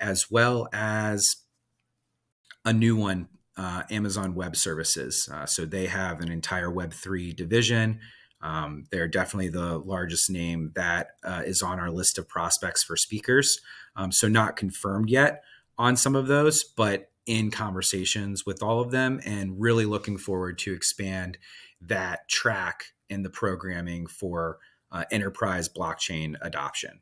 as well as a new one, Amazon Web Services. So they have an entire Web3 division. They're definitely the largest name that is on our list of prospects for speakers. So not confirmed yet on some of those, but in conversations with all of them, and really looking forward to expand that track in the programming for enterprise blockchain adoption.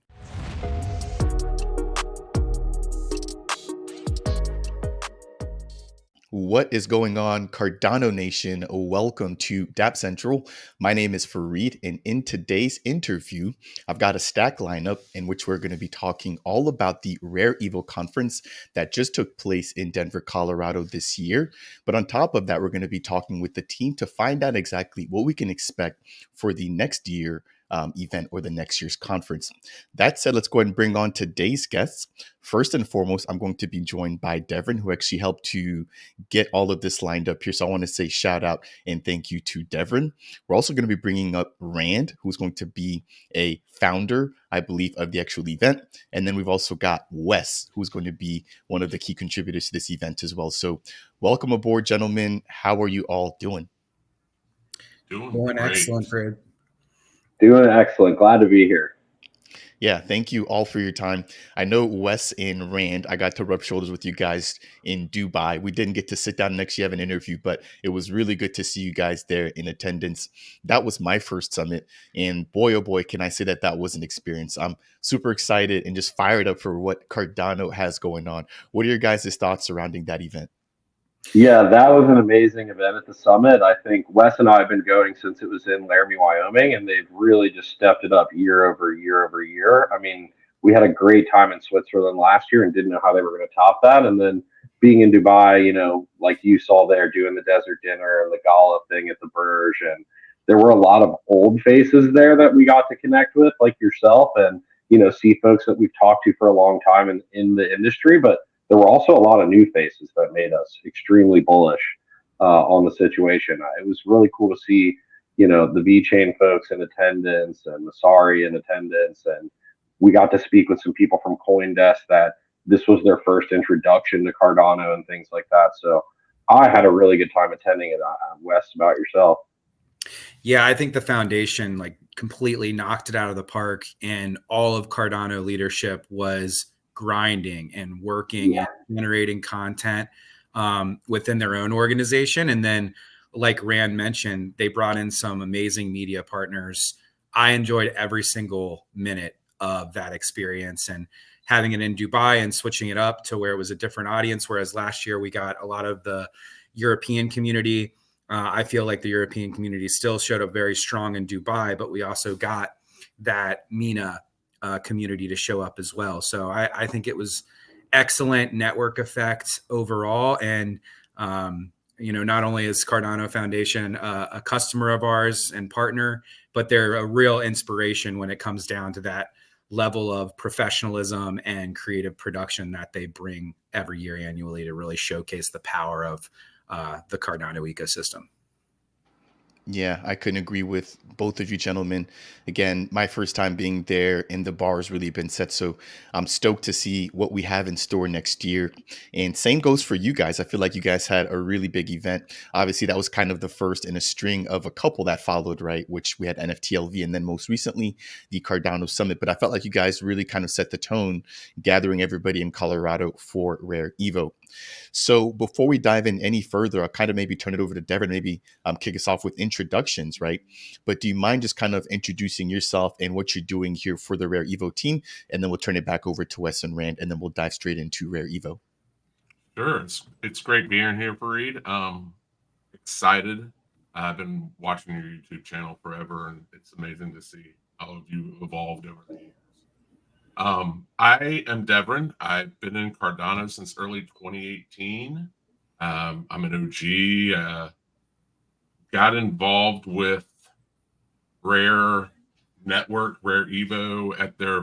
What is going on, Cardano Nation? Welcome to Dapp Central. My name is Fareed, and in today's interview, I've got a stack lineup in which we're going to be talking all about the RareEvo conference that just took place in Denver, Colorado this year. But on top of that, we're going to be talking with the team to find out exactly what we can expect for the next year event or the next year's conference. That said, let's go ahead and bring on today's guests. First and foremost, I'm going to be joined by Devin, who actually helped to get all of this lined up here. So I want to say shout out and thank you to Devin. We're also going to be bringing up Rand, who's going to be a founder, I believe, of the actual event. And then we've also got Wes, who's going to be one of the key contributors to this event as well. So welcome aboard, gentlemen. How are you all doing? Doing excellent, Fred. Doing excellent. Glad to be here. Yeah, thank you all for your time. I know Wes and Rand, I got to rub shoulders with you guys in Dubai. We didn't get to sit down and actually have an interview, but it was really good to see you guys there in attendance. That was my first summit, and boy, oh boy, can I say that that was an experience. I'm super excited and just fired up for what Cardano has going on. What are your guys' thoughts surrounding that event? Yeah, that was an amazing event at the summit. I think Wes and I have been going since it was in Laramie, Wyoming, and they've really just stepped it up year over year over year. I mean, we had a great time in Switzerland last year and didn't know how they were going to top that. And then being in Dubai, you know, like you saw there doing the desert dinner and the gala thing at the Burj. And there were a lot of old faces there that we got to connect with, like yourself, and, you know, see folks that we've talked to for a long time in the industry. But there were also a lot of new faces that made us extremely bullish on the situation. It was really cool to see, you know, the VeChain folks in attendance and Masari in attendance. And we got to speak with some people from CoinDesk that this was their first introduction to Cardano and things like that. So I had a really good time attending it. Wes, about yourself? Yeah, I think the foundation like completely knocked it out of the park, and all of Cardano leadership was grinding and working and generating content within their own organization. And then, like Rand mentioned, they brought in some amazing media partners. I enjoyed every single minute of that experience, and having it in Dubai and switching it up to where it was a different audience. Whereas last year we got a lot of the European community. I feel like the European community still showed up very strong in Dubai, but we also got that MENA community to show up as well. So I think it was excellent network effect overall. And, you know, not only is Cardano Foundation a customer of ours and partner, but they're a real inspiration when it comes down to that level of professionalism and creative production that they bring every year annually to really showcase the power of the Cardano ecosystem. Yeah, I couldn't agree with both of you gentlemen. Again, my first time being there and the bar has really been set. So I'm stoked to see what we have in store next year. And same goes for you guys. I feel like you guys had a really big event. Obviously, that was kind of the first in a string of a couple that followed, right? Which we had NFTLV and then most recently the Cardano Summit. But I felt like you guys really kind of set the tone, gathering everybody in Colorado for RareEvo. So before we dive in any further, I'll kind of maybe turn it over to Devin, maybe kick us off with introductions, right? But do you mind just kind of introducing yourself and what you're doing here for the RareEvo team? And then we'll turn it back over to Wes and Rand, and then we'll dive straight into RareEvo. Sure. It's great being here, Fareed. Excited. I've been watching your YouTube channel forever, and it's amazing to see how of you evolved over the years. I am Devin. I've been in Cardano since early 2018. I'm an OG. Got involved with Rare Network, RareEvo at their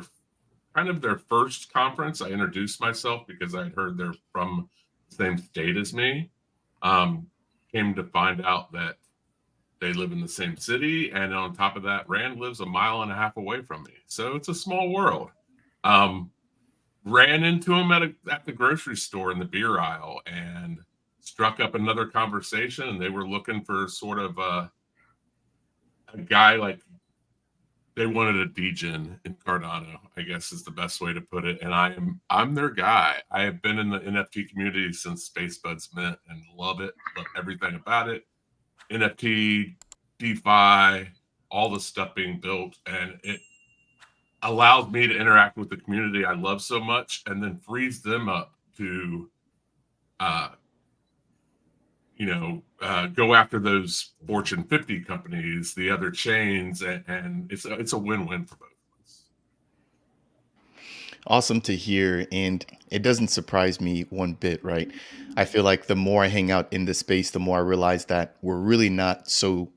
first conference. I introduced myself because I'd heard they're from the same state as me. Came to find out that they live in the same city, and on top of that, Rand lives a mile and a half away from me. So it's a small world. ran into him at the grocery store in the beer aisle and struck up another conversation, and they were looking for sort of a guy like they wanted a degen in Cardano, I guess is the best way to put it. And I'm their guy. I have been in the NFT community since Space Buds Mint and love it, love everything about it. NFT, DeFi, all the stuff being built, and it allows me to interact with the community I love so much, and then frees them up to go after those Fortune 50 companies, the other chains, and it's a win-win for both of us. Awesome to hear. And it doesn't surprise me one bit, right? I feel like the more I hang out in this space, the more I realize that we're really not so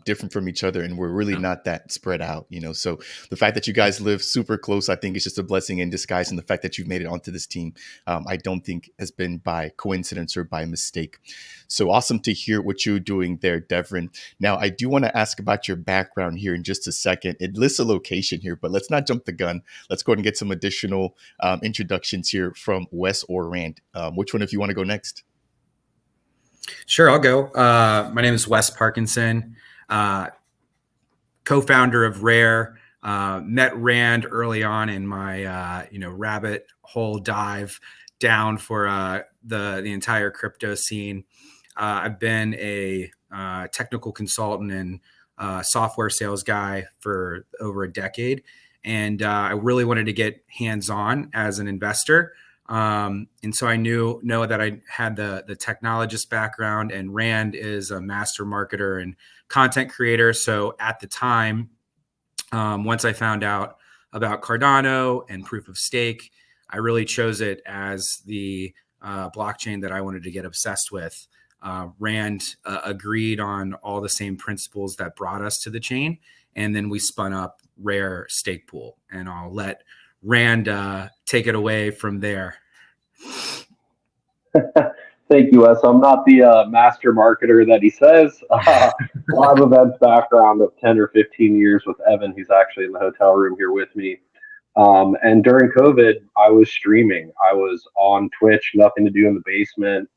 different from each other, and we're really Yeah. not that spread out, So the fact that you guys live super close, I think is just a blessing in disguise. And the fact that you've made it onto this team, I don't think has been by coincidence or by mistake. So awesome to hear what you're doing there, Devin. Now, I do want to ask about your background here in just a second. It lists a location here, but let's not jump the gun. Let's go ahead and get some additional introductions here from Wes or Rand. Which one, if you want to go next? Sure, I'll go. My name is Wes Parkinson, co-founder of Rare. Met Rand early on in my rabbit hole dive down for the entire crypto scene. I've been a technical consultant and software sales guy for over a decade, and I really wanted to get hands-on as an investor. And so I know that I had the technologist background, and Rand is a master marketer and content creator. So at the time, once I found out about Cardano and proof of stake, I really chose it as the blockchain that I wanted to get obsessed with. Rand agreed on all the same principles that brought us to the chain, and then we spun up Rare Stake Pool, and I'll let Rand take it away from there. Thank you, Wes. I'm not the master marketer that he says. Live events background of 10 or 15 years with Evan, who's actually in the hotel room here with me. And during COVID, I was streaming. I was on Twitch, nothing to do in the basement,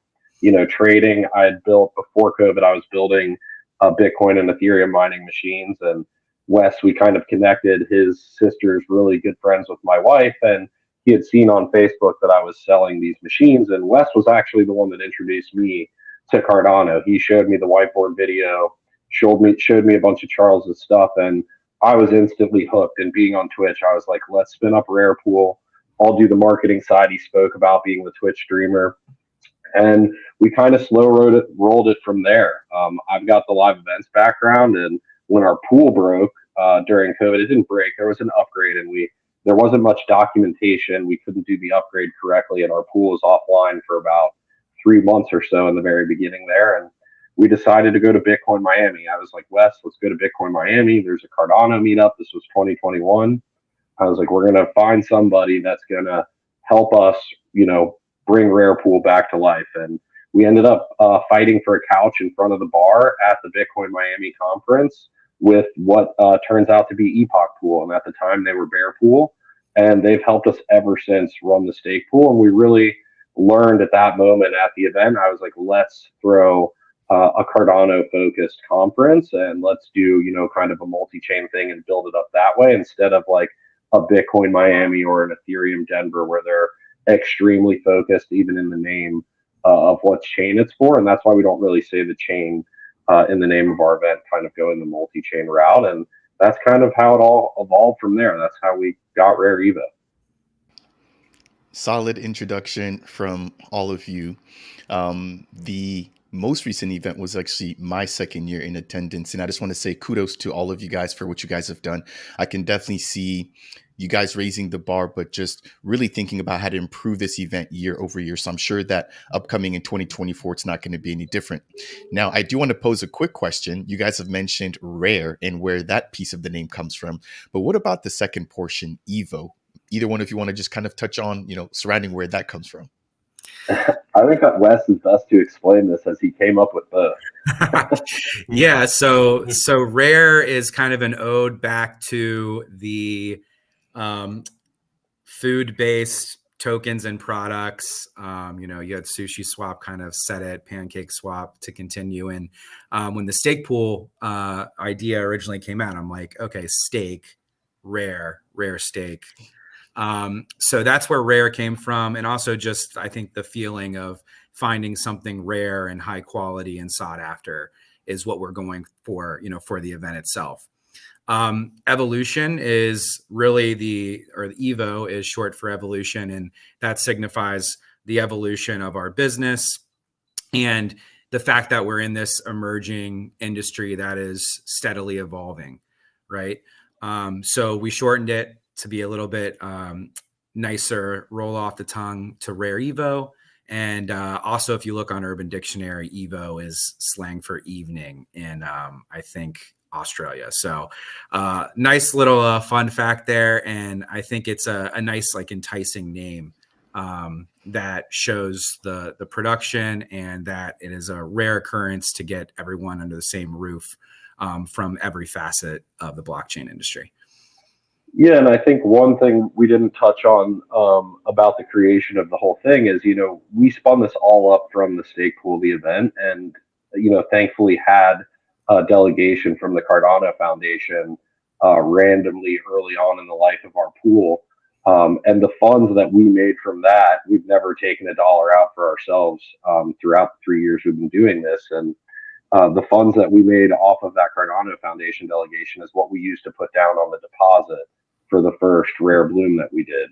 trading. I had built, before COVID, I was building Bitcoin and Ethereum mining machines. And Wes, we kind of connected. His sister's really good friends with my wife, and he had seen on Facebook that I was selling these machines. And Wes was actually the one that introduced me to Cardano. He showed me the whiteboard video, showed me a bunch of Charles's stuff, and I was instantly hooked. And being on Twitch, I was like, let's spin up Rare Pool. I'll do the marketing side. He spoke about being the Twitch streamer. And we kind of rolled it from there. I've got the live events background, and when our pool broke during COVID, it didn't break. There was an upgrade, and there wasn't much documentation. We couldn't do the upgrade correctly, and our pool was offline for about 3 months or so in the very beginning there. And we decided to go to Bitcoin Miami. I was like, Wes, let's go to Bitcoin Miami. There's a Cardano meetup. This was 2021. I was like, we're going to find somebody that's going to help us, bring Rare Pool back to life. And we ended up fighting for a couch in front of the bar at the Bitcoin Miami conference with what turns out to be Epoch Pool. And at the time, they were Bear Pool. And they've helped us ever since run the stake pool. And we really learned at that moment at the event, I was like, let's throw a Cardano focused conference, and let's do, kind of a multi-chain thing and build it up that way, instead of like a Bitcoin Miami or an Ethereum Denver, where they're extremely focused, even in the name of what chain it's for. And that's why we don't really say the chain in the name of our event, kind of go in the multi-chain route. And that's kind of how it all evolved from there. That's how we got RareEvo. Solid introduction from all of you. The most recent event was actually my second year in attendance, and I just want to say kudos to all of you guys for what you guys have done. I can definitely see you guys raising the bar, but just really thinking about how to improve this event year over year. So I'm sure that upcoming in 2024, it's not going to be any different. Now, I do want to pose a quick question. You guys have mentioned Rare and where that piece of the name comes from, but what about the second portion, Evo? Either one of you want to just kind of touch on, surrounding where that comes from? I think that Wes is best to explain this, as he came up with both. Yeah, so Rare is kind of an ode back to the food-based tokens and products. You had Sushi Swap kind of set it, Pancake Swap to continue. And when the stake pool idea originally came out, I'm like, okay, stake, rare stake. So that's where rare came from. And also just, I think the feeling of finding something rare and high quality and sought after is what we're going for, for the event itself. Evolution is really the Evo is short for evolution, and that signifies the evolution of our business and the fact that we're in this emerging industry that is steadily evolving, right? So we shortened it to be a little bit nicer, roll off the tongue, to RareEvo. And also, if you look on Urban Dictionary, Evo is slang for evening in, I think, Australia. So nice little fun fact there. And I think it's a nice, like, enticing name that shows the production and that it is a rare occurrence to get everyone under the same roof from every facet of the blockchain industry. Yeah, and I think one thing we didn't touch on about the creation of the whole thing is, we spun this all up from the stake pool, the event, and, thankfully had a delegation from the Cardano Foundation randomly early on in the life of our pool. And the funds that we made from that, we've never taken a dollar out for ourselves throughout the 3 years we've been doing this. And the funds that we made off of that Cardano Foundation delegation is what we used to put down on the deposit for the first rare bloom that we did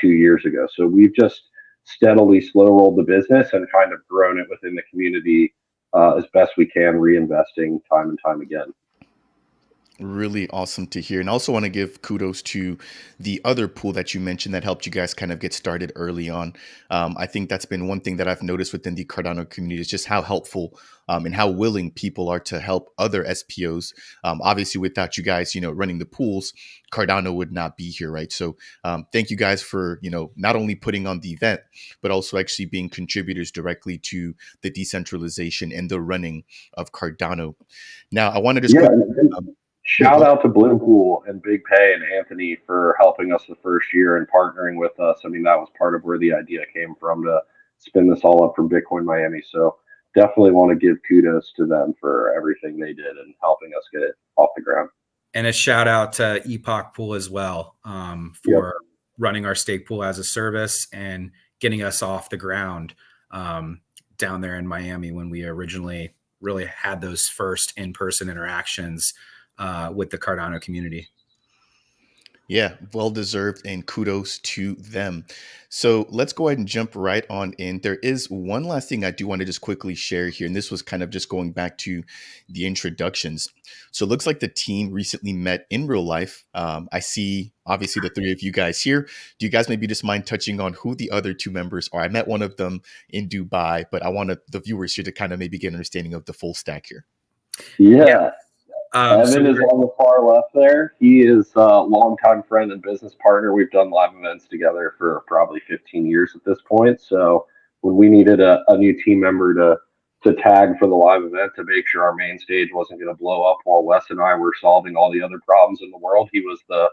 2 years ago. So we've just steadily slow rolled the business and kind of grown it within the community as best we can, reinvesting time and time again. Really awesome to hear. And I also want to give kudos to the other pool that you mentioned that helped you guys kind of get started early on. I think that's been one thing that I've noticed within the Cardano community is just how helpful and how willing people are to help other SPOs. Obviously, without you guys, running the pools, Cardano would not be here, right? So thank you guys for, not only putting on the event, but also actually being contributors directly to the decentralization and the running of Cardano. Now, I want to just shout out to Bloompool and Big Pay and Anthony for helping us the first year and partnering with us. I mean, that was part of where the idea came from to spin this all up from Bitcoin Miami. So definitely want to give kudos to them for everything they did and helping us get it off the ground. And a shout out to Epoch Pool as well for running our stake pool as a service and getting us off the ground down there in Miami when we originally really had those first in-person interactions with the Cardano community. Yeah, well deserved, and kudos to them. So let's go ahead and jump right on in. There is one last thing I do want to just quickly share here, and this was kind of just going back to the introductions. So it looks like the team recently met in real life. I see obviously the three of you guys here. Do you guys maybe just mind touching on who the other two members are? I met one of them in Dubai, but I want the viewers here to kind of maybe get an understanding of the full stack here. Yeah. Evan is on the far left there. He is a longtime friend and business partner. We've done live events together for probably 15 years at this point. So when we needed a new team member to tag for the live event to make sure our main stage wasn't going to blow up while Wes and I were solving all the other problems in the world, he was the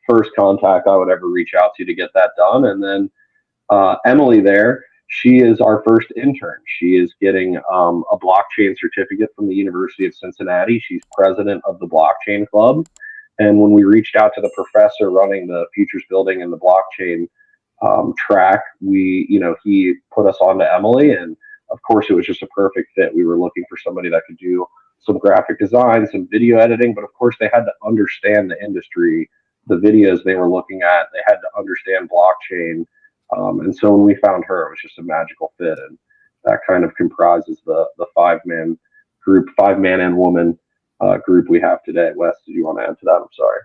first contact I would ever reach out to get that done. And then Emily there, she is our first intern. She is getting a blockchain certificate from the University of Cincinnati. She's president of the blockchain club. And when we reached out to the professor running the futures building and the blockchain track, he put us on to Emily. And of course, it was just a perfect fit. We were looking for somebody that could do some graphic design, some video editing, but of course they had to understand the industry, the videos they were looking at. They had to understand blockchain. And so when we found her, it was just a magical fit. And that kind of comprises the 5-man group, 5-man and woman group we have today. Wes, did you want to add to that? I'm sorry.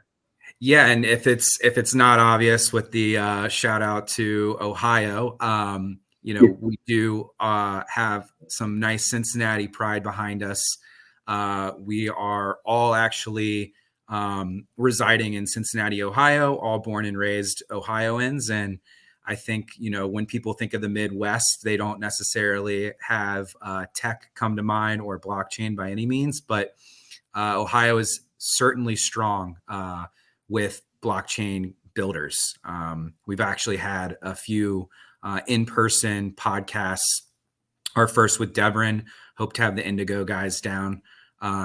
Yeah. And if it's not obvious with the shout out to Ohio, we do have some nice Cincinnati pride behind us. We are all actually residing in Cincinnati, Ohio, all born and raised Ohioans. And I think, when people think of the Midwest, they don't necessarily have tech come to mind or blockchain by any means, but Ohio is certainly strong with blockchain builders. We've actually had a few in-person podcasts. Our first with Devon. Hope to have the Indigo guys down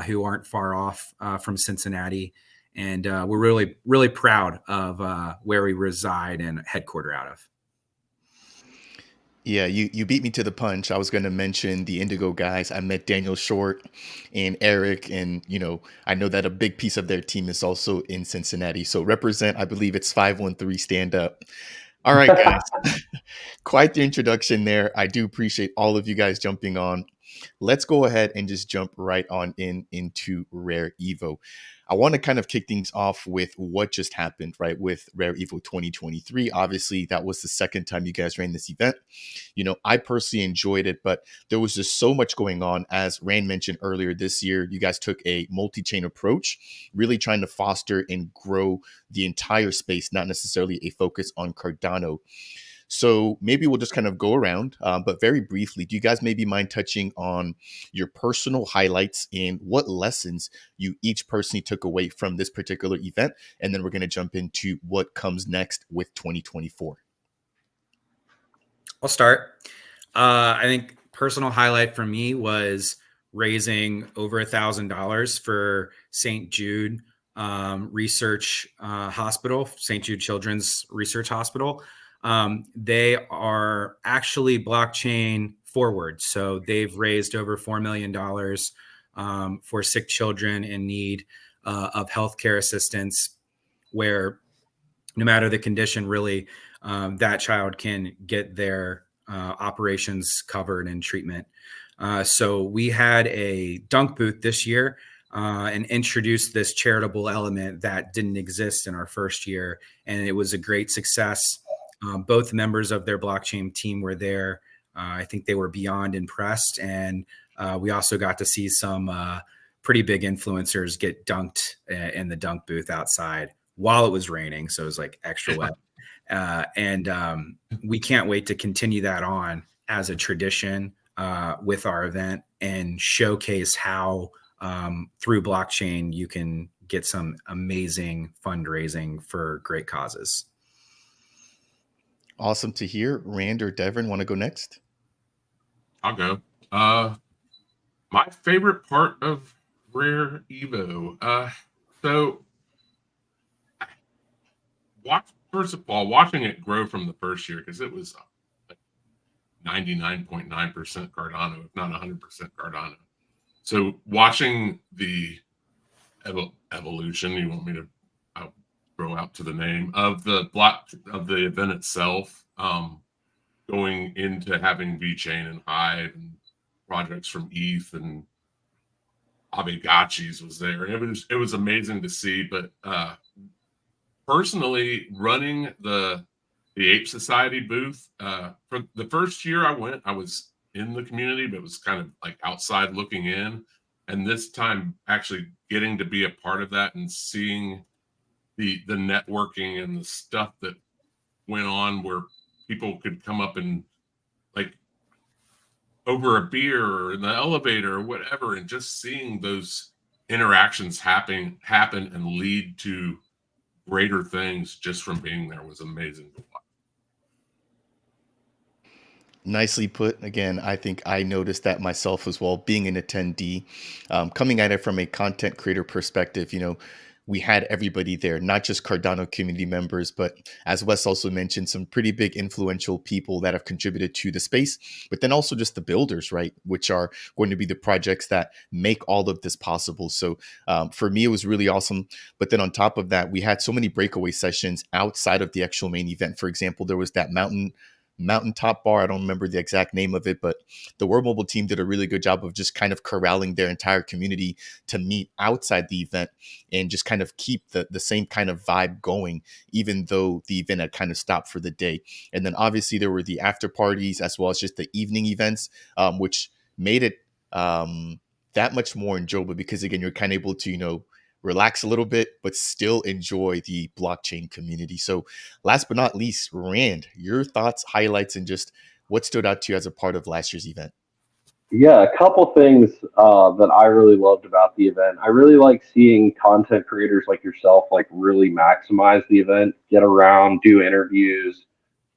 who aren't far off from Cincinnati. And we're really, really proud of where we reside and headquarter out of. Yeah, you beat me to the punch. I was going to mention the Indigo guys. I met Daniel Short and Eric, and I know that a big piece of their team is also in Cincinnati. So represent, I believe it's 513 stand up. All right, guys. Quite the introduction there. I do appreciate all of you guys jumping on. Let's go ahead and just jump right on into RareEvo. I want to kind of kick things off with what just happened, right? With RareEvo 2023. Obviously, that was the second time you guys ran this event. I personally enjoyed it, but there was just so much going on. As Rand mentioned earlier this year, you guys took a multi-chain approach, really trying to foster and grow the entire space, not necessarily a focus on Cardano. So maybe we'll just kind of go around, but very briefly, do you guys maybe mind touching on your personal highlights and what lessons you each personally took away from this particular event? And then we're going to jump into what comes next with 2024. I'll start. I think personal highlight for me was raising over $1,000 for St. Jude Research Hospital, St. Jude Children's Research Hospital. They are actually blockchain forward. So they've raised over $4 million for sick children in need of healthcare assistance, where no matter the condition, really, that child can get their operations covered and treatment. So we had a dunk booth this year and introduced this charitable element that didn't exist in our first year. And it was a great success. Both members of their blockchain team were there. I think they were beyond impressed. And we also got to see some pretty big influencers get dunked in the dunk booth outside while it was raining. So it was like extra wet. And we can't wait to continue that on as a tradition with our event and showcase how through blockchain you can get some amazing fundraising for great causes. Awesome to hear. Rand or Devon want to go next? I'll go. My favorite part of RareEvo. So first of all, watching it grow from the first year, because it was 99.9% Cardano, if not 100% Cardano. So watching the evolution, you want me to throw out to the name of the event itself, going into having VeChain and Hive and projects from ETH and Aavegotchis was there. And it was amazing to see. But personally, running the Ape Society booth, for the first year I went, I was in the community, but it was kind of like outside looking in. And this time actually getting to be a part of that and seeing the networking and the stuff that went on, where people could come up and like over a beer or in the elevator or whatever, and just seeing those interactions happen and lead to greater things just from being there was amazing to watch. Nicely put. Again, I think I noticed that myself as well, being an attendee, coming at it from a content creator perspective. We had everybody there, not just Cardano community members, but as Wes also mentioned, some pretty big influential people that have contributed to the space, but then also just the builders, right? Which are going to be the projects that make all of this possible. So for me, it was really awesome. But then on top of that, we had so many breakaway sessions outside of the actual main event. For example, there was that mountaintop bar. I don't remember the exact name of it, but the World Mobile team did a really good job of just kind of corralling their entire community to meet outside the event and just kind of keep the same kind of vibe going, even though the event had kind of stopped for the day. And then obviously there were the after parties as well as just the evening events, which made it that much more enjoyable, because again, you're kind of able to, relax a little bit, but still enjoy the blockchain community. So last but not least, Rand, your thoughts, highlights, and just what stood out to you as a part of last year's event? Yeah, a couple things that I really loved about the event. I really like seeing content creators like yourself like really maximize the event, get around, do interviews,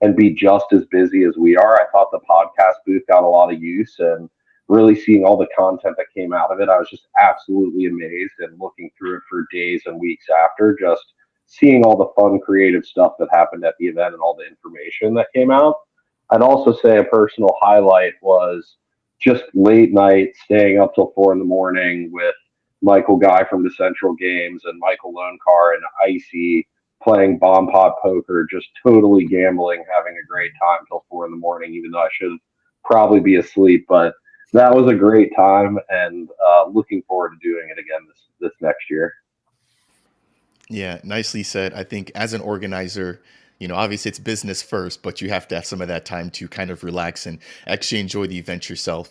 and be just as busy as we are. I thought the podcast booth got a lot of use, and really seeing all the content that came out of it, I was just absolutely amazed and looking through it for days and weeks after, just seeing all the fun, creative stuff that happened at the event and all the information that came out. I'd also say a personal highlight was just late night, staying up till 4 in the morning with Michael Guy from the Central Games and Michael Lonecar and Icy playing bomb pot poker, just totally gambling, having a great time till 4 in the morning, even though I should probably be asleep. But that was a great time, and looking forward to doing it again this next year. Yeah, nicely said. I think as an organizer, obviously it's business first, but you have to have some of that time to kind of relax and actually enjoy the event yourself.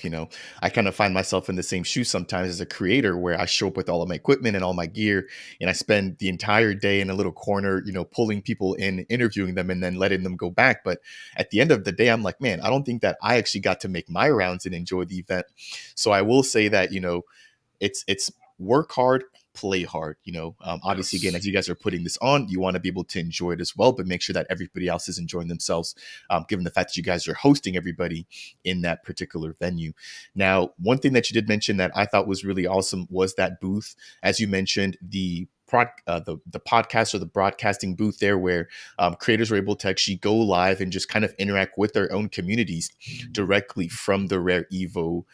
I kind of find myself in the same shoes sometimes as a creator where I show up with all of my equipment and all my gear, and I spend the entire day in a little corner, pulling people in, interviewing them, and then letting them go back. But at the end of the day, I'm like, man, I don't think that I actually got to make my rounds and enjoy the event. So I will say that, it's work hard, play hard. Obviously, again, Yes. as you guys are putting this on, you want to be able to enjoy it as well, but make sure that everybody else is enjoying themselves, given the fact that you guys are hosting everybody in that particular venue. Now, one thing that you did mention that I thought was really awesome was that booth. As you mentioned, the podcast or the broadcasting booth there, where creators were able to actually go live and just kind of interact with their own communities directly from the RareEvo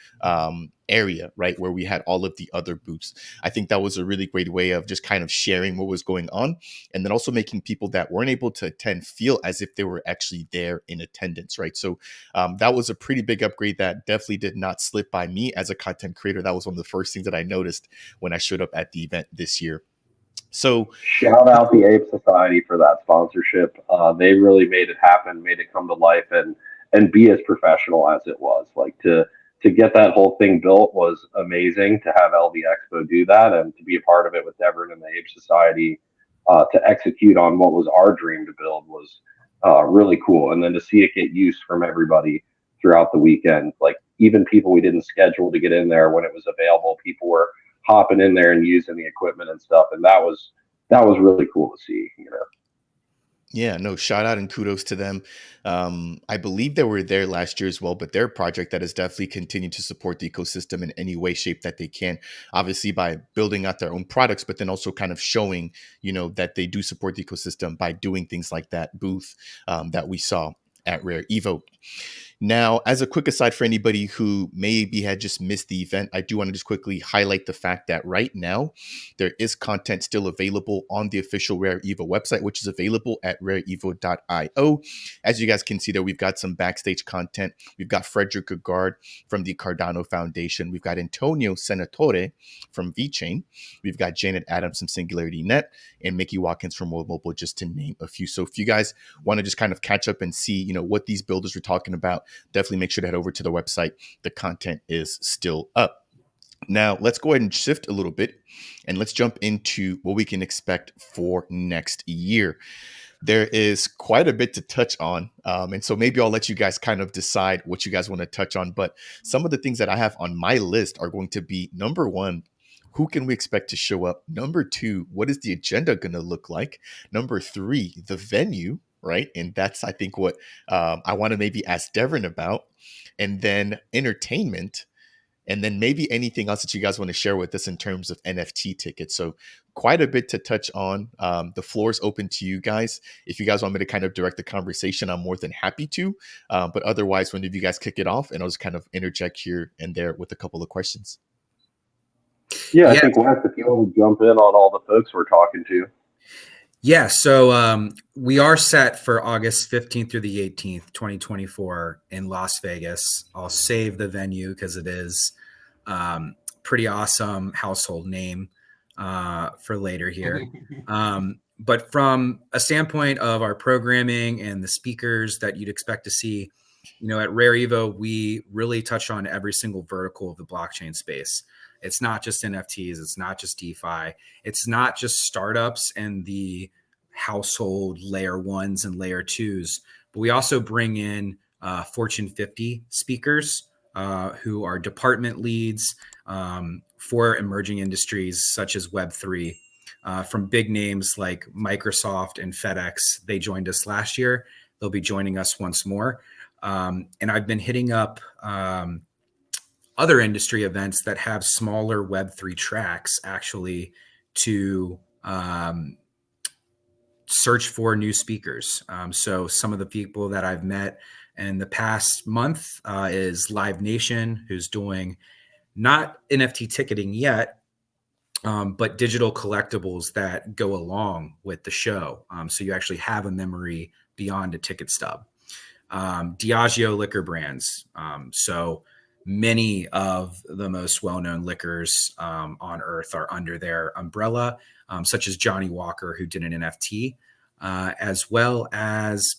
area, right, where we had all of the other booths. I think that was a really great way of just kind of sharing what was going on, and then also making people that weren't able to attend feel as if they were actually there in attendance, right? So that was a pretty big upgrade that definitely did not slip by me as a content creator. That was one of the first things that I noticed when I showed up at the event this year. So Shout out the Ape Society for that sponsorship. They really made it happen, made it come to life, and be as professional as it was. Like to get that whole thing built was amazing. To have LV Expo do that and to be a part of it with Devon and the Ape Society to execute on what was our dream to build was really cool. And then to see it get use from everybody throughout the weekend, like even people we didn't schedule to get in there when it was available, people were hopping in there and using the equipment and stuff, and that was really cool to see. yeah, no, shout out and kudos to them. I believe they were there last year as well, but their project that has definitely continued to support the ecosystem in any way, shape that they can. Obviously, by building out their own products, but then also kind of showing, that they do support the ecosystem by doing things like that booth that we saw at RareEvo. Now, as a quick aside for anybody who maybe had just missed the event, I do want to just quickly highlight the fact that right now there is content still available on the official RareEvo website, which is available at rareevo.io. As you guys can see there, we've got some backstage content. We've got Frederick Gagard from the Cardano Foundation. We've got Antonio Senatore from VeChain. We've got Janet Adams from Singularity Net and Mickey Watkins from World Mobile, just to name a few. So if you guys want to just kind of catch up and see, what these builders were talking about, definitely make sure to head over to the website. The content is still up. Now, let's go ahead and shift a little bit and let's jump into what we can expect for next year. There is quite a bit to touch on. And so maybe I'll let you guys kind of decide what you guys want to touch on. But some of the things that I have on my list are going to be number one, who can we expect to show up? Number two, what is the agenda going to look like? Number three, the venue, right? And that's, I think, what I want to maybe ask Devon about. And then entertainment. And then maybe anything else that you guys want to share with us in terms of NFT tickets. So quite a bit to touch on. The floor is open to you guys. If you guys want me to kind of direct the conversation, I'm more than happy to. But otherwise, when do you guys kick it off? And I'll just kind of interject here and there with a couple of questions. Yeah, I Yeah. think Wes, if you want to jump in on all the folks we're talking to. Yeah, so we are set for August 15th through the 18th, 2024 in Las Vegas. I'll save the venue because it is pretty awesome household name for later here. But from a standpoint of our programming and the speakers that you'd expect to see, at RareEvo, we really touch on every single vertical of the blockchain space. It's not just NFTs. It's not just DeFi. It's not just startups and the household layer ones and layer twos, but we also bring in Fortune 50 speakers who are department leads for emerging industries such as Web3. From big names like Microsoft and FedEx. They joined us last year. They'll be joining us once more. And I've been hitting up other industry events that have smaller Web3 tracks actually to search for new speakers. So some of the people that I've met in the past month is Live Nation, who's doing not NFT ticketing yet, but digital collectibles that go along with the show. So you actually have a memory beyond a ticket stub. Diageo liquor brands. So many of the most well-known liquors on earth are under their umbrella, such as Johnny Walker, who did an NFT, as well as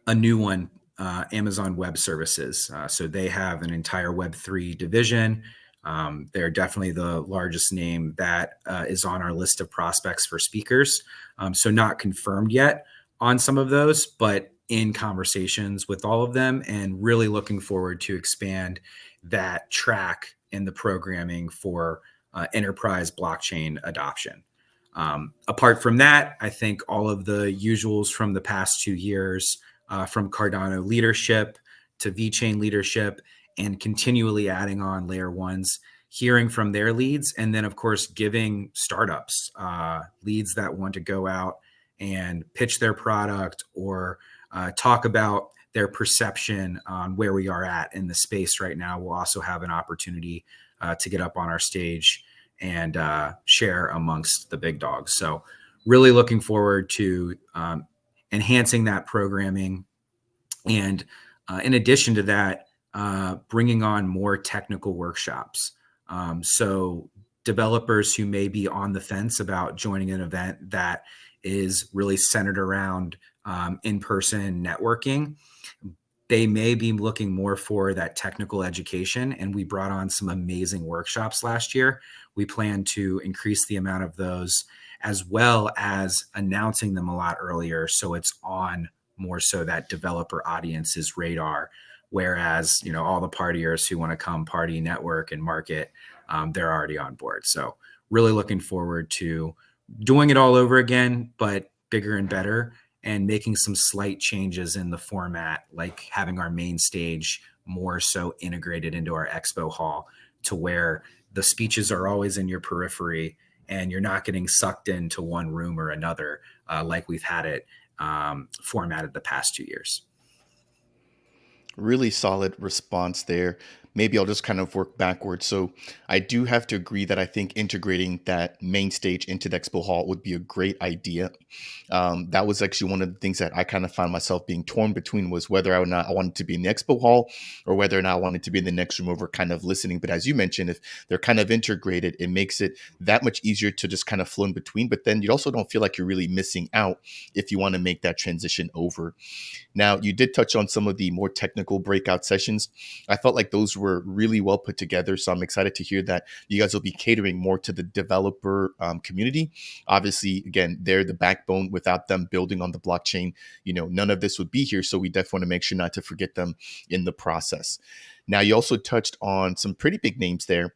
a new one, Amazon Web Services. So they have an entire Web3 division. They're definitely the largest name that is on our list of prospects for speakers. So not confirmed yet on some of those, but in conversations with all of them, and really looking forward to expand that track in the programming for enterprise blockchain adoption. Apart from that, I think all of the usuals from the past 2 years, from Cardano leadership to VeChain leadership, and continually adding on layer ones, hearing from their leads, and then of course giving startups leads that want to go out and pitch their product or talk about their perception on where we are at in the space right now. We'll also have an opportunity to get up on our stage and share amongst the big dogs. So really looking forward to enhancing that programming. And in addition to that, bringing on more technical workshops. So developers who may be on the fence about joining an event that is really centered around in-person networking, they may be looking more for that technical education. And we brought on some amazing workshops last year. We plan to increase the amount of those, as well as announcing them a lot earlier, so it's on more so that developer audience's radar. Whereas, all the partiers who want to come party, network, and market, they're already on board. So really looking forward to doing it all over again, but bigger and better, and making some slight changes in the format, like having our main stage more so integrated into our expo hall, to where the speeches are always in your periphery and you're not getting sucked into one room or another, like we've had it formatted the past 2 years. Really solid response there. Maybe I'll just kind of work backwards. So I do have to agree that I think integrating that main stage into the expo hall would be a great idea. That was actually one of the things that I kind of found myself being torn between, was whether or not I wanted to be in the expo hall or whether or not I wanted to be in the next room over kind of listening. But as you mentioned, if they're kind of integrated, it makes it that much easier to just kind of flow in between. But then you also don't feel like you're really missing out if you want to make that transition over. Now, you did touch on some of the more technical breakout sessions. I felt like those were really well put together. So I'm excited to hear that you guys will be catering more to the developer community. Obviously, again, they're the backbone. Without them building on the blockchain, none of this would be here. So we definitely want to make sure not to forget them in the process. Now, you also touched on some pretty big names there.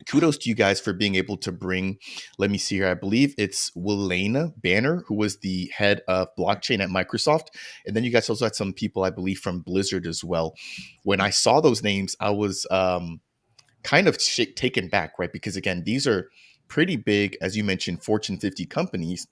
Kudos to you guys for being able to bring, let me see here, I believe it's Wilena Banner, who was the head of blockchain at Microsoft. And then you guys also had some people, I believe, from Blizzard as well. When I saw those names, I was kind of taken back, right? Because again, these are pretty big, as you mentioned, Fortune 50 companies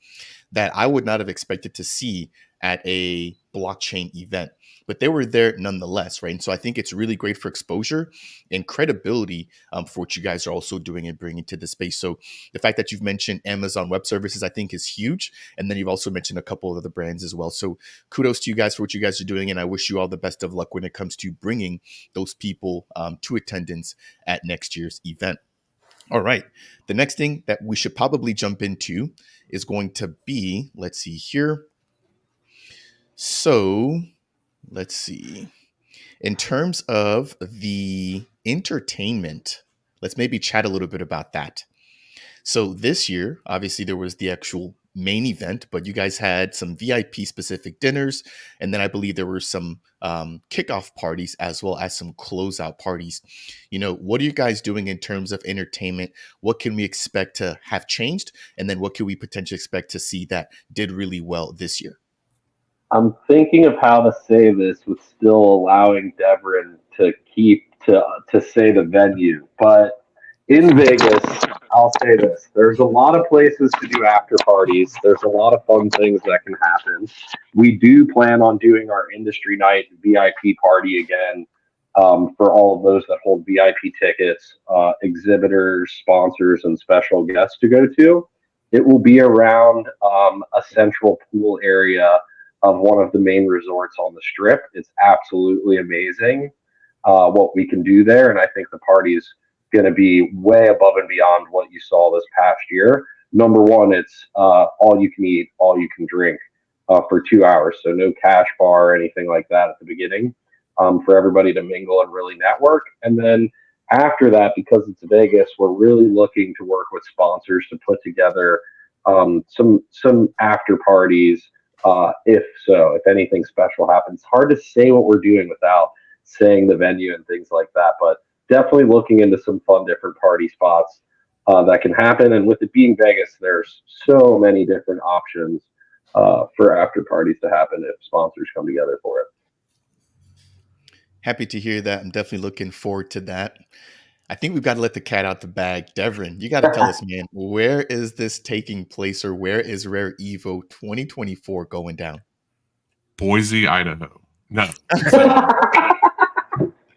that I would not have expected to see at a blockchain event, but they were there nonetheless, right? And so I think it's really great for exposure and credibility for what you guys are also doing and bringing to the space. So the fact that you've mentioned Amazon Web Services, I think, is huge. And then you've also mentioned a couple of other brands as well. So kudos to you guys for what you guys are doing. And I wish you all the best of luck when it comes to bringing those people to attendance at next year's event. All right. The next thing that we should probably jump into is going to be, let's see here. So let's see. In terms of the entertainment, let's maybe chat a little bit about that. So this year, obviously, there was the actual main event, but you guys had some VIP specific dinners. And then I believe there were some kickoff parties as well as some closeout parties. What are you guys doing in terms of entertainment? What can we expect to have changed? And then what can we potentially expect to see that did really well this year? I'm thinking of how to say this with still allowing Devin to to say the venue, but in Vegas, I'll say this: there's a lot of places to do after parties. There's a lot of fun things that can happen. We do plan on doing our industry night VIP party again, for all of those that hold VIP tickets, exhibitors, sponsors, and special guests to go to. It will be around a central pool area of one of the main resorts on the strip. It's absolutely amazing what we can do there. And I think the party's going to be way above and beyond what you saw this past year. Number one, it's all you can eat, all you can drink for 2 hours. So no cash bar or anything like that at the beginning, for everybody to mingle and really network. And then after that, because it's Vegas, we're really looking to work with sponsors to put together some after parties. If anything special happens, hard to say what we're doing without saying the venue and things like that, but definitely looking into some fun different party spots that can happen. And with it being Vegas, there's so many different options for after parties to happen if sponsors come together for it. Happy to hear that. I'm definitely looking forward to that. I think we've got to let the cat out the bag. Devin, you got to tell us, man, where is this taking place, or where is RareEvo 2024 going down? Boise, Idaho. No.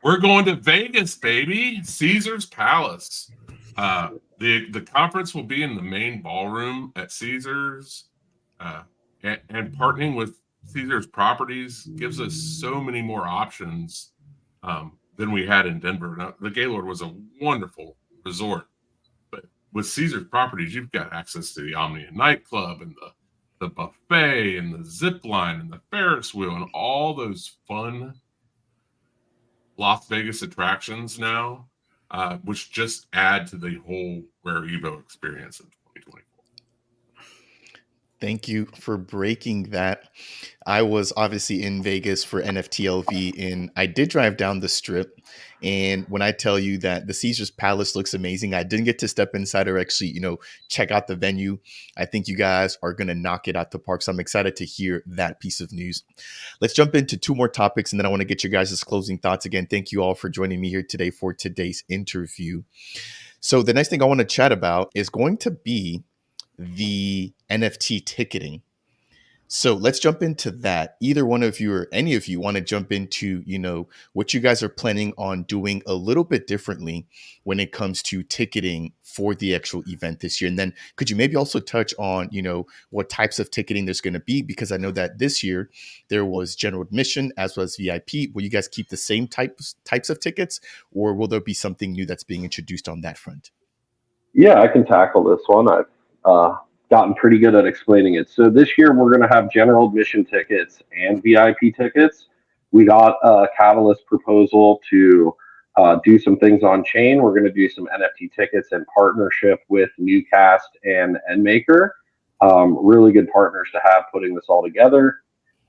We're going to Vegas, baby. Caesar's Palace. The conference will be in the main ballroom at Caesar's, and partnering with Caesar's properties gives us so many more options than we had in Denver. Now, the Gaylord was a wonderful resort, but with Caesar's properties, you've got access to the Omnia nightclub and the buffet and the zip line and the Ferris wheel and all those fun Las Vegas attractions now, which just add to the whole RareEvo experience in 2024. Thank you for breaking that. I was obviously in Vegas for NFTLV, and I did drive down the strip. And when I tell you that the Caesar's Palace looks amazing, I didn't get to step inside or actually, check out the venue. I think you guys are going to knock it out the park. So I'm excited to hear that piece of news. Let's jump into two more topics, and then I want to get your guys' closing thoughts. Again, thank you all for joining me here today for today's interview. So the next thing I want to chat about is going to be the NFT ticketing. So let's jump into that. Either one of you or any of you want to jump into, what you guys are planning on doing a little bit differently when it comes to ticketing for the actual event this year. And then could you maybe also touch on, what types of ticketing there's going to be? Because I know that this year there was general admission as well as VIP. Will you guys keep the same types of tickets, or will there be something new that's being introduced on that front? Yeah, I can tackle this one. I've gotten pretty good at explaining it. So this year we're going to have general admission tickets and VIP tickets. We got a Catalyst proposal to do some things on chain. We're going to do some NFT tickets in partnership with Newcast and Endmaker. Really good partners to have putting this all together.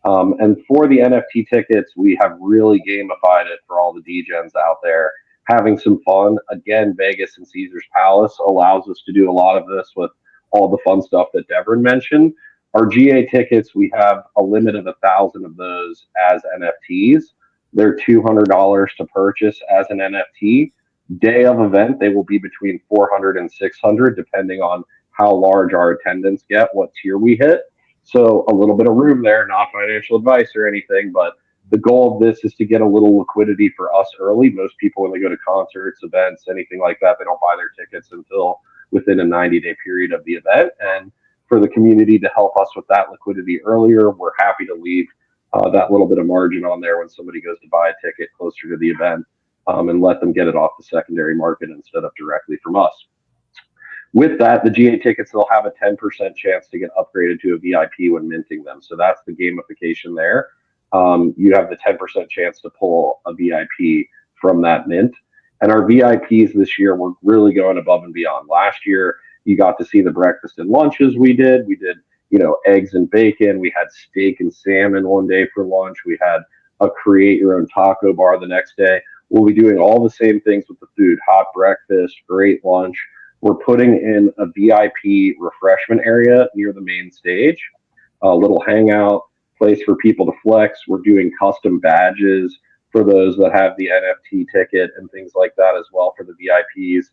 And for the NFT tickets, we have really gamified it for all the DGens out there, having some fun. Again, Vegas and Caesar's Palace allows us to do a lot of this with all the fun stuff that Devin mentioned. Our GA tickets, we have a limit of 1,000 of those as NFTs. They're $200 to purchase as an NFT. Day of event, they will be between 400 and 600, depending on how large our attendance get, what tier we hit. So a little bit of room there, not financial advice or anything, but the goal of this is to get a little liquidity for us early. Most people, when they go to concerts, events, anything like that, they don't buy their tickets until within a 90-day period of the event. And for the community to help us with that liquidity earlier, we're happy to leave that little bit of margin on there when somebody goes to buy a ticket closer to the event, and let them get it off the secondary market instead of directly from us. With that, the GA tickets, they'll have a 10% chance to get upgraded to a VIP when minting them. So that's the gamification there. You have the 10% chance to pull a VIP from that mint. And our VIPs this year, we're really going above and beyond. Last year, you got to see the breakfast and lunches we did. We did eggs and bacon. We had steak and salmon one day for lunch. We had a create your own taco bar the next day. We'll be doing all the same things with the food: hot breakfast, great lunch. We're putting in a VIP refreshment area near the main stage, a little hangout place for people to flex. We're doing custom badges for those that have the NFT ticket and things like that as well for the VIPs,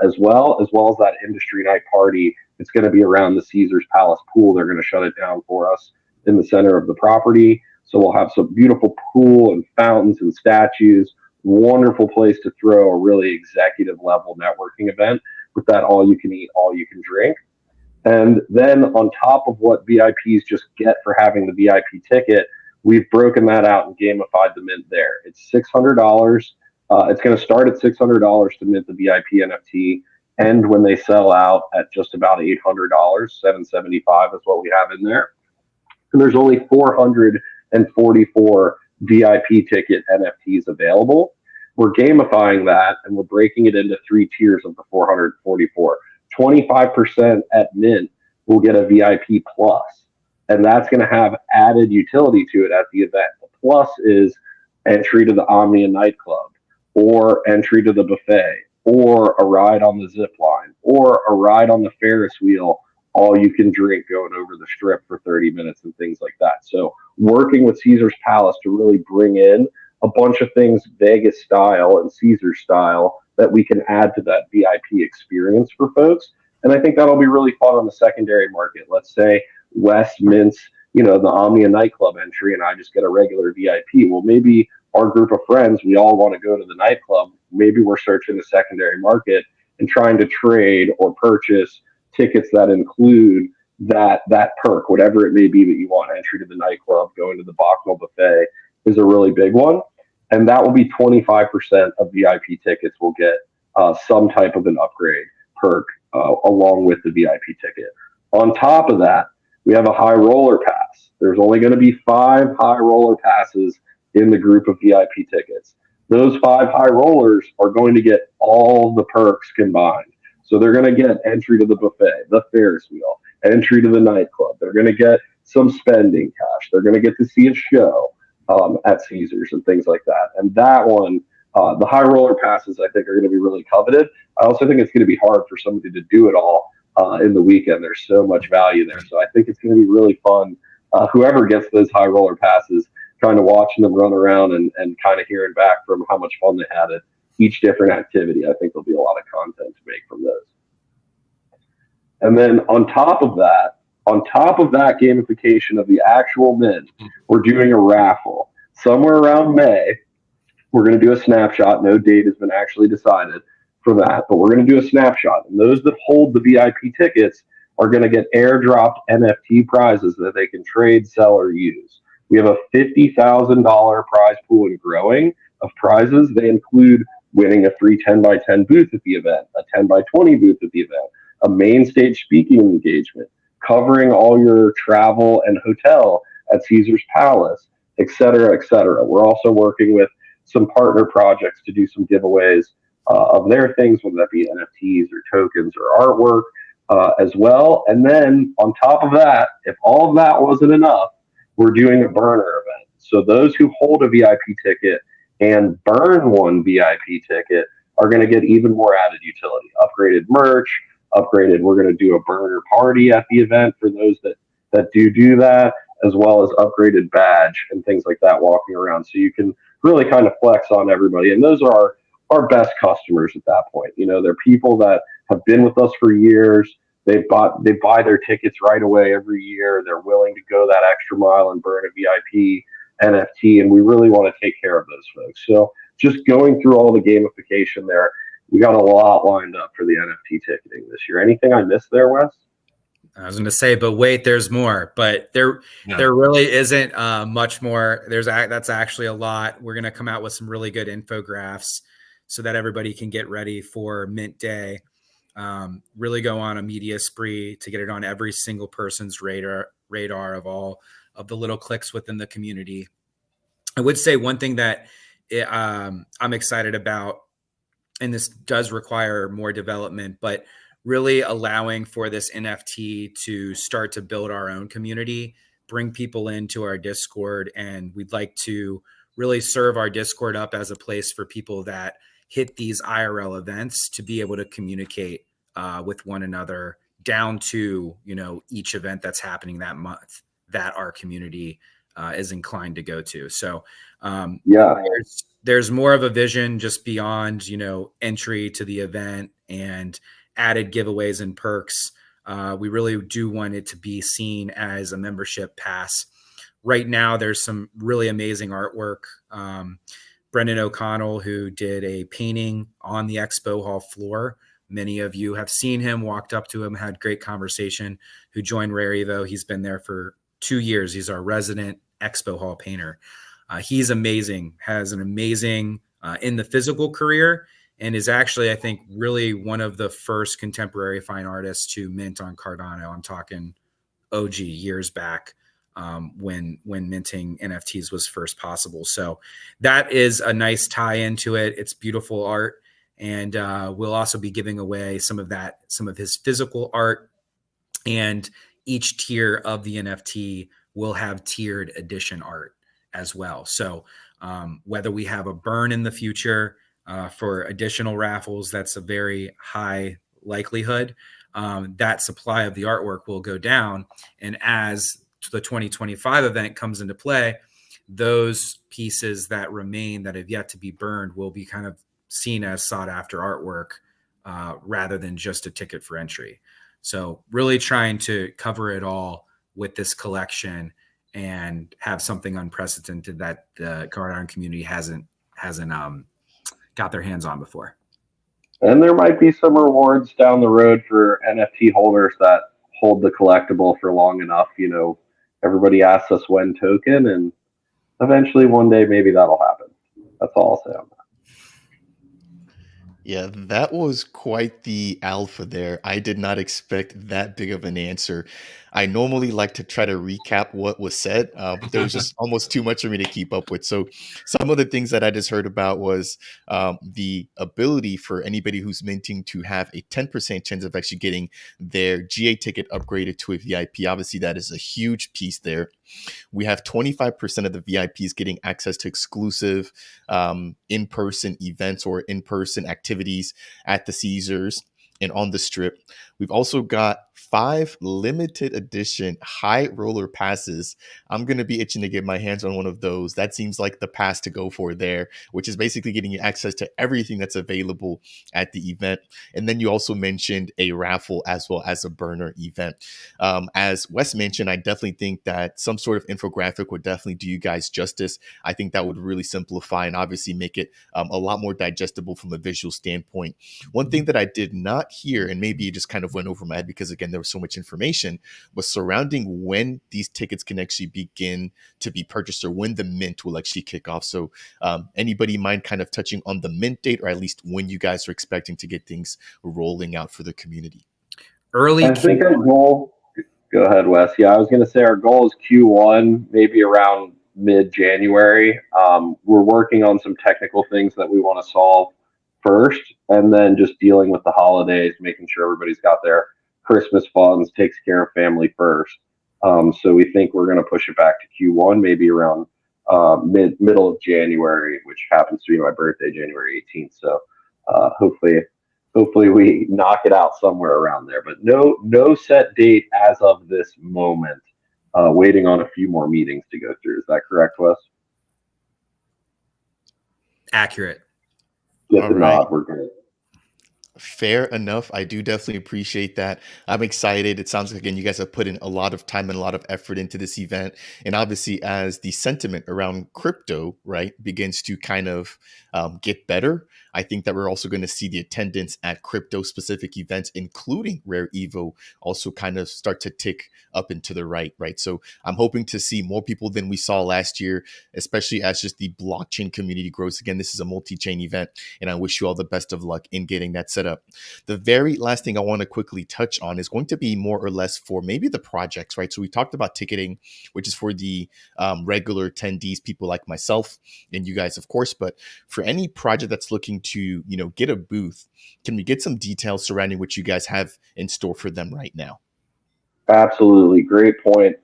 as well as that industry night party. It's going to be around the Caesars Palace pool. They're going to shut it down for us in the center of the property. So we'll have some beautiful pool and fountains and statues. Wonderful place to throw a really executive level networking event with that all you can eat, all you can drink. And then on top of what VIPs just get for having the VIP ticket, we've broken that out and gamified the mint there. It's $600. It's going to start at $600 to mint the VIP NFT, and when they sell out at just about $800, $775 is what we have in there. And there's only 444 VIP ticket NFTs available. We're gamifying that, and we're breaking it into 3 tiers of the 444. 25% at mint will get a VIP plus, and that's going to have added utility to it at the event. The plus is entry to the Omnia nightclub, or entry to the buffet, or a ride on the zip line, or a ride on the Ferris wheel, all you can drink going over the strip for 30 minutes and things like that. So working with Caesars Palace to really bring in a bunch of things Vegas style and Caesar style that we can add to that VIP experience for folks. And I think that'll be really fun on the secondary market. Let's say Wes mints, the Omnia nightclub entry, and I just get a regular VIP. Well, maybe our group of friends, we all want to go to the nightclub. Maybe we're searching the secondary market and trying to trade or purchase tickets that include that perk, whatever it may be that you want. Entry to the nightclub, going to the Bacchal buffet is a really big one. And that will be 25% of VIP tickets will get some type of an upgrade perk along with the VIP ticket. On top of that, we have a high roller pass. There's only going to be 5 high roller passes in the group of VIP tickets. Those 5 high rollers are going to get all the perks combined. So they're going to get entry to the buffet, the Ferris wheel, entry to the nightclub. They're going to get some spending cash. They're going to get to see a show at Caesars and things like that. And that one, the high roller passes, I think, are going to be really coveted. I also think it's going to be hard for somebody to do it all in the weekend. There's so much value there. So I think it's going to be really fun. Whoever gets those high roller passes, kind of watching them run around and kind of hearing back from how much fun they had at each different activity. I think there'll be a lot of content to make from those. And then on top of that gamification of the actual mint, we're doing a raffle. Somewhere around May, we're going to do a snapshot. No date has been actually decided for that, but we're going to do a snapshot. And those that hold the VIP tickets are going to get airdropped NFT prizes that they can trade, sell, or use. We have a $50,000 prize pool and growing of prizes. They include winning a free 10x10 booth at the event, a 10x20 booth at the event, a main stage speaking engagement, covering all your travel and hotel at Caesars Palace, et cetera, et cetera. We're also working with some partner projects to do some giveaways of their things, whether that be NFTs or tokens or artwork as well. And then on top of that, if all of that wasn't enough, we're doing a burner event. So those who hold a VIP ticket and burn one VIP ticket are going to get even more added utility, upgraded merch, we're going to do a burner party at the event for those that do that, as well as upgraded badge and things like that walking around. So you can really kind of flex on everybody. And those are our best customers at that point. They're people that have been with us for years. They buy their tickets right away every year. They're willing to go that extra mile and burn a VIP NFT. And we really want to take care of those folks. So just going through all the gamification there, we got a lot lined up for the NFT ticketing this year. Anything I missed there, Wes? I was going to say, but wait, there's more. But there really isn't much more. That's actually a lot. We're going to come out with some really good infographics so that everybody can get ready for Mint Day. Really go on a media spree to get it on every single person's radar of all of the little clicks within the community. I would say one thing that I'm excited about, and this does require more development, but really allowing for this NFT to start to build our own community, bring people into our Discord. And we'd like to really serve our Discord up as a place for people that hit these IRL events to be able to communicate with one another, down to, each event that's happening that month that our community is inclined to go to. So there's more of a vision just beyond, entry to the event and added giveaways and perks. We really do want it to be seen as a membership pass. Right now, there's some really amazing artwork. Brendan O'Connell, who did a painting on the expo hall floor. Many of you have seen him, walked up to him, had great conversation, who joined RareEvo. He's been there for 2 years. He's our resident expo hall painter. He's amazing, has an amazing in the physical career, and is actually, I think, really one of the first contemporary fine artists to mint on Cardano. I'm talking OG years back, when minting NFTs was first possible. So that is a nice tie into it. It's beautiful art. And we'll also be giving away some of his physical art, and each tier of the NFT will have tiered edition art as well. So whether we have a burn in the future for additional raffles, that's a very high likelihood. That supply of the artwork will go down. And as the 2025 event comes into play, those pieces that remain that have yet to be burned will be kind of seen as sought after artwork rather than just a ticket for entry. So really trying to cover it all with this collection and have something unprecedented that the Cardano community hasn't got their hands on before. And there might be some rewards down the road for NFT holders that hold the collectible for long enough. Everybody asks us when token, and eventually one day maybe that'll happen. That's all I'll say on that. Yeah, that was quite the alpha there. I did not expect that big of an answer. I normally like to try to recap what was said, but there was just almost too much for me to keep up with. So, some of the things that I just heard about was the ability for anybody who's minting to have a 10% chance of actually getting their GA ticket upgraded to a VIP. Obviously, that is a huge piece there. We have 25% of the VIPs getting access to exclusive in-person events or in-person activities at the Caesars and on the Strip. We've also got 5 limited edition high roller passes. I'm going to be itching to get my hands on one of those. That seems like the pass to go for there, which is basically getting you access to everything that's available at the event. And then you also mentioned a raffle as well as a burner event. As Wes mentioned, I definitely think that some sort of infographic would definitely do you guys justice. I think that would really simplify and obviously make it a lot more digestible from a visual standpoint. One thing that I did not hear, and maybe it just kind of went over my head because, again, there was so much information, was surrounding when these tickets can actually begin to be purchased or when the mint will actually kick off. So anybody mind kind of touching on the mint date, or at least when you guys are expecting to get things rolling out for the community? I think our goal, go ahead, Wes. Yeah, I was going to say our goal is Q1, maybe around mid-January. We're working on some technical things that we want to solve first, and then just dealing with the holidays, making sure everybody's got their Christmas funds, takes care of family first. So we think we're going to push it back to Q1, maybe around middle of January, which happens to be my birthday, January 18th. So hopefully we knock it out somewhere around there, but no set date as of this moment. Waiting on a few more meetings to go through. Is that correct, Wes? Accurate. Get the nod. We're good. Fair enough. I do definitely appreciate that. I'm excited. It sounds like, again, you guys have put in a lot of time and a lot of effort into this event. And obviously, as the sentiment around crypto, right, begins to kind of get better, I think that we're also going to see the attendance at crypto specific events, including RareEvo, also kind of start to tick up into the right. So I'm hoping to see more people than we saw last year, especially as just the blockchain community grows. Again, this is a multi-chain event, and I wish you all the best of luck in getting that set up setup. The very last thing I want to quickly touch on is going to be more or less for maybe the projects, right? So we talked about ticketing, which is for the regular attendees, people like myself and you guys, of course. But for any project that's looking to, get a booth, can we get some details surrounding what you guys have in store for them right now? Absolutely. Great point.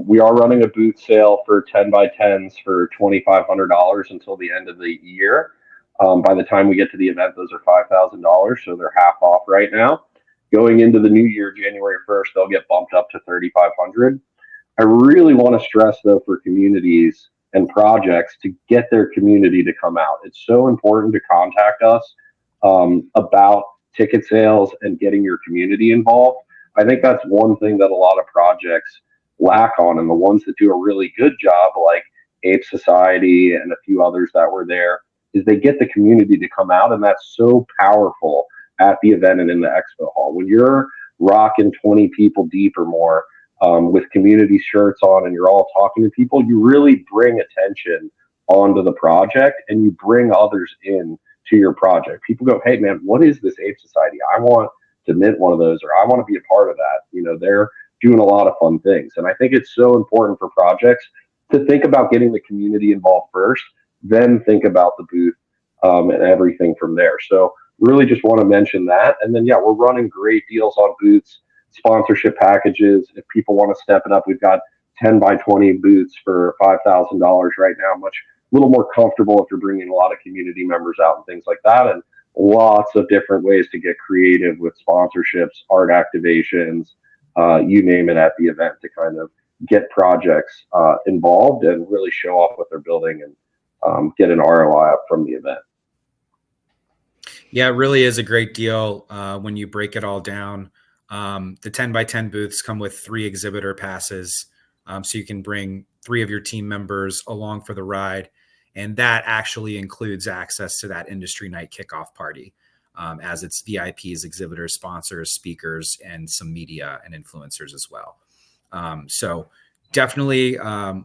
We are running a booth sale for 10 by 10s for $2,500 until the end of the year. By the time we get to the event, those are $5,000. So they're half off right now. Going into the new year, January 1st, they'll get bumped up to 3,500. I really want to stress, though, for communities and projects to get their community to come out. It's so important to contact us about ticket sales and getting your community involved. I think that's one thing that a lot of projects lack on, and the ones that do a really good job, like Ape Society and a few others that were there, is they get the community to come out, and that's so powerful at the event and in the expo hall. When you're rocking 20 people deep or more with community shirts on and you're all talking to people, you really bring attention onto the project and you bring others in to your project. People go, hey man, what is this Ape Society? I want to mint one of those, or I want to be a part of that. They're doing a lot of fun things. And I think it's so important for projects to think about getting the community involved first, then think about the booth and everything from there. So really just want to mention that. And then, we're running great deals on booths, sponsorship packages. If people want to step it up, we've got 10 by 20 booths for $5,000 right now, a little more comfortable if you're bringing a lot of community members out and things like that. And lots of different ways to get creative with sponsorships, art activations, you name it, at the event to kind of get projects involved and really show off what they're building and get an ROI up from the event. Yeah, it really is a great deal when you break it all down. The 10 by 10 booths come with 3 exhibitor passes, so you can bring 3 of your team members along for the ride. And that actually includes access to that industry night kickoff party, as it's VIPs, exhibitors, sponsors, speakers, and some media and influencers as well. So definitely,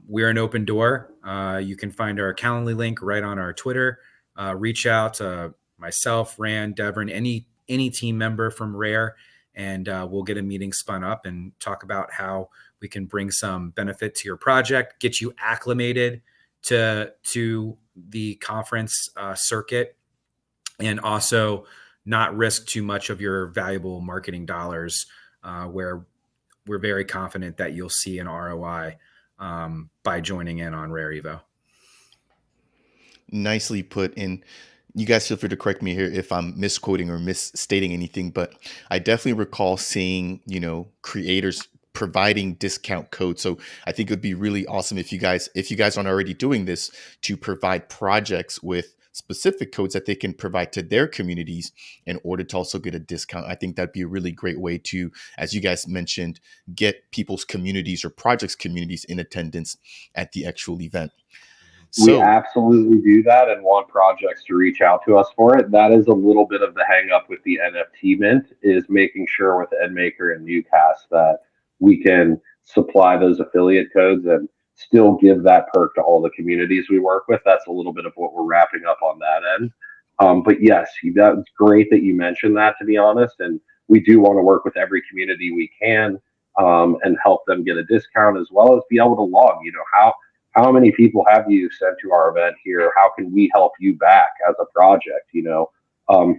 we're an open door. You can find our Calendly link right on our Twitter. Reach out to myself, Rand, Devon, any team member from Rare, and we'll get a meeting spun up and talk about how we can bring some benefit to your project, get you acclimated to the conference circuit, and also not risk too much of your valuable marketing dollars, where we're very confident that you'll see an ROI by joining in on RareEvo. Nicely put in. You guys feel free to correct me here if I'm misquoting or misstating anything, but I definitely recall seeing, creators providing discount codes. So I think it would be really awesome if you guys aren't already doing this, to provide projects with specific codes that they can provide to their communities in order to also get a discount. I think that'd be a really great way to, as you guys mentioned, get people's communities or projects communities in attendance at the actual event. We absolutely do that and want projects to reach out to us for it. That is a little bit of the hang up with the NFT Mint, is making sure with EdMaker and Newcast that we can supply those affiliate codes and still give that perk to all the communities we work with. That's a little bit of what we're wrapping up on that end. But yes, that's great that you mentioned that, to be honest. And we do want to work with every community we can and help them get a discount, as well as be able to log, how many people have you sent to our event here? How can we help you back as a project,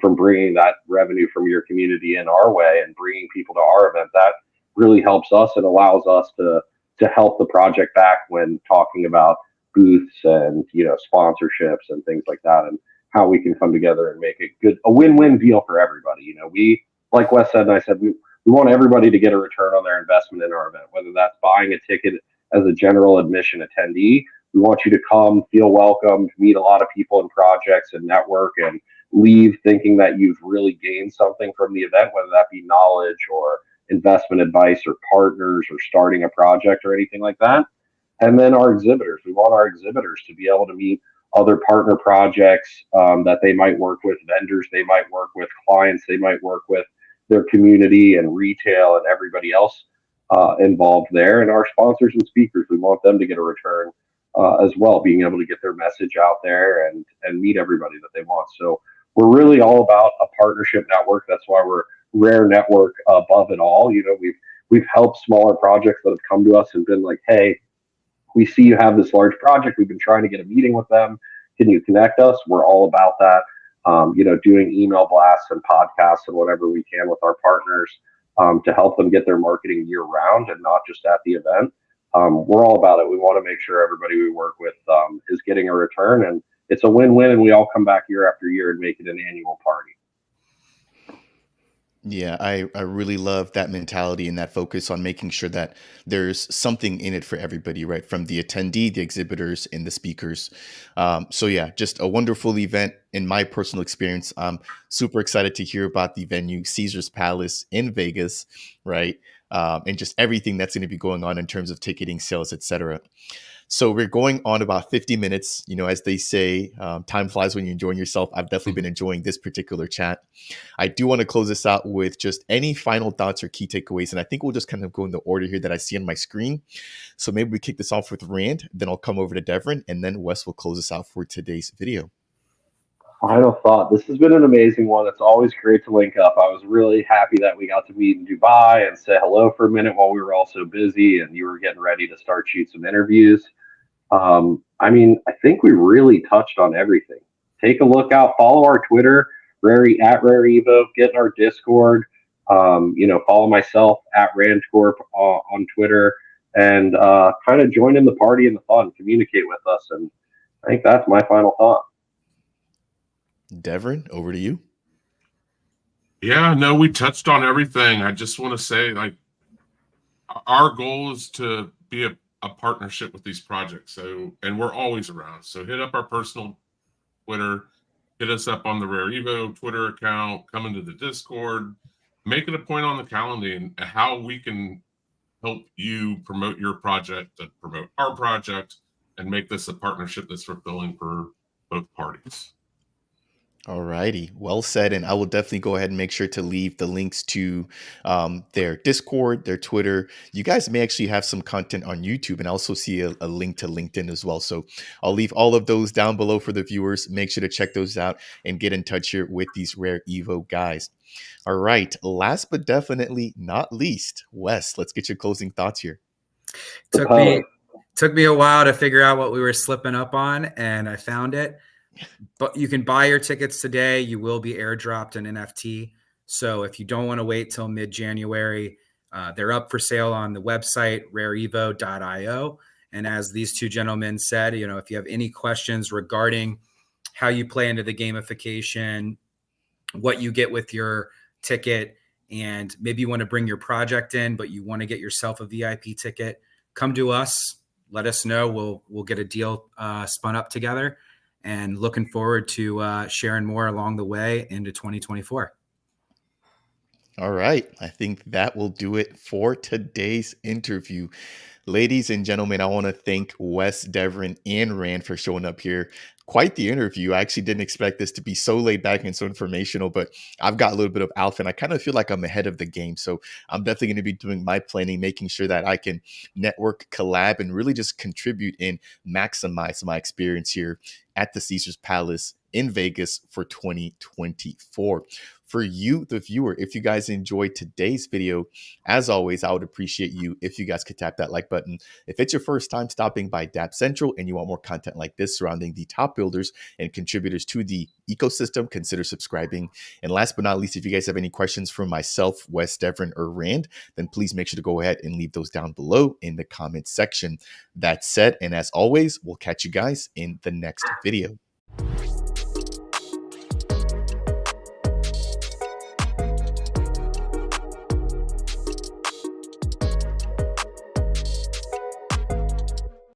from bringing that revenue from your community in our way and bringing people to our event? That really helps us and allows us to help the project back when talking about booths and, sponsorships and things like that, and how we can come together and make a win-win deal for everybody. We, like Wes said, and I said, we want everybody to get a return on their investment in our event, whether that's buying a ticket as a general admission attendee. We want you to come, feel welcomed, meet a lot of people and projects and network, and leave thinking that you've really gained something from the event, whether that be knowledge or investment advice or partners or starting a project or anything like that. And then our exhibitors, we want our exhibitors to be able to meet other partner projects that they might work with, vendors they might work with, clients they might work with, their community and retail and everybody else involved there. And our sponsors and speakers, we want them to get a return as well, being able to get their message out there and meet everybody that they want. So we're really all about a partnership network. That's why we're Rare Network above it all. We've helped smaller projects that have come to us and been like, hey, we see you have this large project. We've been trying to get a meeting with them. Can you connect us? We're all about that. Doing email blasts and podcasts and whatever we can with our partners to help them get their marketing year round and not just at the event. We're all about it. We want to make sure everybody we work with is getting a return, and it's a win-win, and we all come back year after year and make it an annual party. Yeah, I really love that mentality and that focus on making sure that there's something in it for everybody, right? From the attendee, the exhibitors, and the speakers. So yeah, just a wonderful event in my personal experience. I'm super excited to hear about the venue, Caesar's Palace in Vegas, right? And just everything that's going to be going on in terms of ticketing, sales, etc. So we're going on about 50 minutes. As they say, time flies when you're enjoying yourself. I've definitely been enjoying this particular chat. I do want to close this out with just any final thoughts or key takeaways. And I think we'll just kind of go in the order here that I see on my screen. So maybe we kick this off with Rand, then I'll come over to Devin, and then Wes will close us out for today's video. Final thought. This has been an amazing one. It's always great to link up. I was really happy that we got to meet in Dubai and say hello for a minute while we were all so busy and you were getting ready to start shoot some interviews. I think we really touched on everything. Take a look out, follow our Twitter, at RareEvo, get in our Discord, follow myself at RandCorp on Twitter, and kind of join in the party and the fun, communicate with us. And I think that's my final thought. Devin, over to you. Yeah, no, we touched on everything. I just want to say, our goal is to be a partnership with these projects. And we're always around. So hit up our personal Twitter, hit us up on the RareEvo Twitter account, come into the Discord, make it a point on the calendar and how we can help you promote your project and promote our project and make this a partnership that's fulfilling for both parties. All righty. Well said. And I will definitely go ahead and make sure to leave the links to their Discord, their Twitter. You guys may actually have some content on YouTube, and I also see a link to LinkedIn as well. So I'll leave all of those down below for the viewers. Make sure to check those out and get in touch here with these RareEvo guys. All right. Last but definitely not least, Wes, let's get your closing thoughts here. Took me a while to figure out what we were slipping up on, and I found it. But you can buy your tickets today. You will be airdropped an NFT. So if you don't want to wait till mid-January, they're up for sale on the website, rareevo.io. And as these two gentlemen said, if you have any questions regarding how you play into the gamification, what you get with your ticket, and maybe you want to bring your project in, but you want to get yourself a VIP ticket, come to us. Let us know. We'll get a deal spun up together. And looking forward to sharing more along the way into 2024. All right. I think that will do it for today's interview. Ladies and gentlemen, I want to thank Wes, Devin, and Rand for showing up here. Quite the interview. I actually didn't expect this to be so laid back and so informational, but I've got a little bit of alpha and I kind of feel like I'm ahead of the game. So I'm definitely going to be doing my planning, making sure that I can network, collab, and really just contribute and maximize my experience here at the Caesar's Palace in Vegas for 2024. For you, the viewer, if you guys enjoyed today's video, as always, I would appreciate you if you guys could tap that like button. If it's your first time stopping by Dapp Central and you want more content like this surrounding the top builders and contributors to the ecosystem, consider subscribing. And last but not least, if you guys have any questions for myself, Wes, Devin, or Rand, then please make sure to go ahead and leave those down below in the comments section. That said, and as always, we'll catch you guys in the next video.